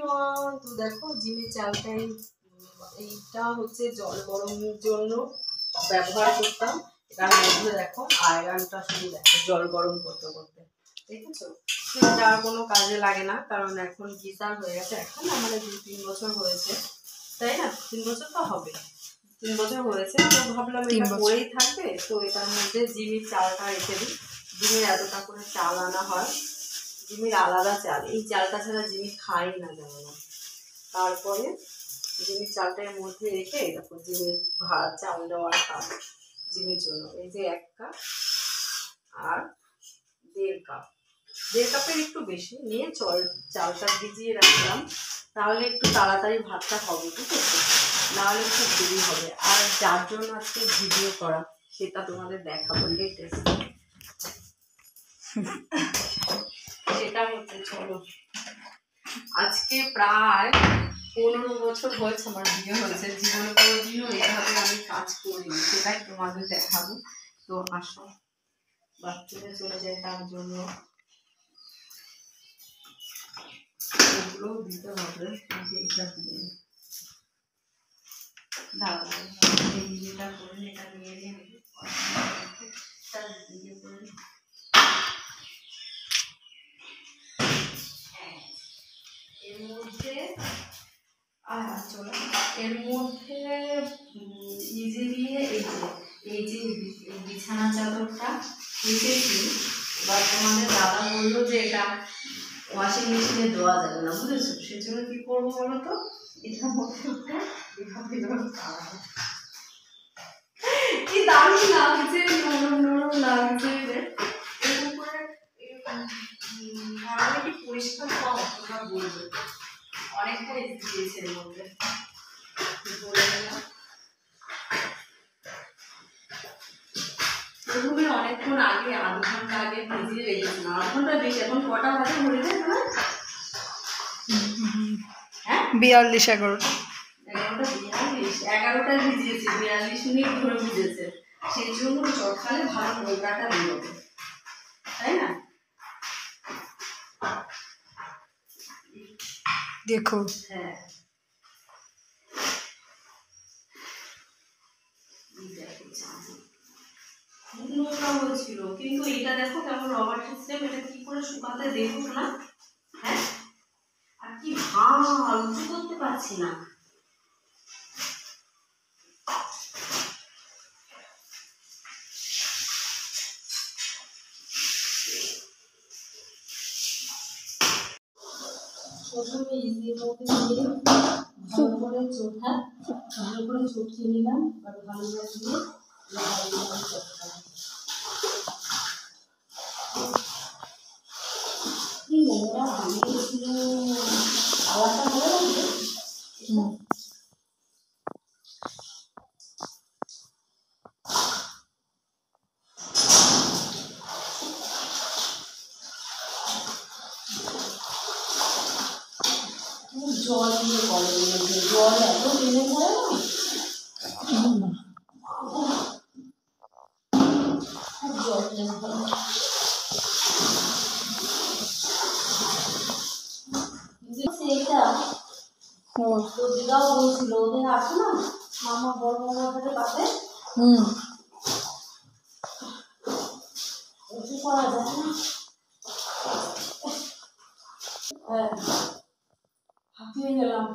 Everyone, তো দেখো জিমের চালটাই এইটা হচ্ছে জল গরমের জন্য ব্যবহার করতাম। এটার মধ্যে দেখো আয়রনটা শুধু দেখো জল গরম করতে করতে, দেখেছো? এটা আর কোনো কাজে লাগে না, কারণ এখন গিজার হয়ে গেছে। এখন আমাদের 2-3 বছর হয়েছে, তাই না? 3 বছর তো হবে, 3 বছর হয়েছে। তো ভাবলাম এটা পরেই থাকবে, তো এটার মধ্যে জিমির চালটা রেখে দিই। জিমির এতটা করে চাল আনা হয়, জিমির আলাদা চাল, এই চালটা ছাড়া জিমি খাই না জানো না। তারপরে জিমির চালটার মধ্যে রেখে তারপর জিমির ভাত চাল দেওয়ার কাপ জিমির জন্য এই যে 1 কাপ আর 1.5 কাপ, 1.5 কাপের একটু বেশি নিয়ে চালটা ভিজিয়ে রাখলাম, তাহলে একটু তাড়াতাড়ি ভাতটা হবে, ঠিক আছে? নাহলে খুব দেরি হবে। আর যার জন্য আজকে ভিডিও করা সেটা তোমাদের দেখাবো লেটেস্ট। সেটা হচ্ছে, চলো, আজকে প্রায় 15 বছর হয়েছে আমার বিয়ে হয়েছে। জীবনে কোনোদিনও এইভাবে আমি কাজ করিনি, সেটাই তোমাদের দেখাবো। তো আসো বাথরুমে চলে যায়, তার জন্য এগুলো দিতে হবে। এটা দিয়ে দাঁড়াবো, এই বিয়েটা করে এটা নিয়ে নিয়ে এর মধ্যে এর মধ্যে ইজি দিয়ে এই যে বিছানা চাদরটা রেখেছি। এবার তোমাদের দাদা বললো যে এটা ওয়াশিং মেশিনে দেওয়া যাবে না, বুঝেছো? সেজন্য কি করবো বলো তো, এটার মধ্যে কি দারুণ লাগছে, নরম নরম লাগছে। এরকম করে কি পরিষ্কার পাও তোমরা বলবে? অনেকটাই দিয়েছে এর মধ্যে। প্রথমে অনেকক্ষণ আগে, আধ ঘন্টা আগে ভিজিয়ে রেখেছিলাম। আধ ঘন্টা বেশি, এখন কটা বাজে বলে দেয় না? হ্যাঁ, 42-11 11টায় ভিজিয়েছি, 42 মিনিট ধরে ভিজেছে। সেই জন্য সকালে ভালো নোংরাটা বেরোবে, তাই না? দেখো, হ্যাঁ, নোংরা হয়েছিল, কিন্তু এটা দেখো কেমন রবার সিস্টেম। এটা কি করে শুকাতে দেখো না? হ্যাঁ, আর কি ভালো উঁচু করতে পারছি না। প্রথমে ইজির মধ্যে দিয়ে ভালো করে চটকে নিলাম, আর ভালো করে দিয়ে কি নোংরা বানিয়েছিল, আলাদা ভালো লাগবে। জল দিয়ে করে, জল এত টেনে পড়ে না, খুব জল টেনে পড়ে। সেইটা তো দিদাও বলছিল, ওদের আছে না মামা, বড় মামাদের পাশে উঁচু করা যায় না। হ্যাঁ, হাঁপিয়ে গেলাম।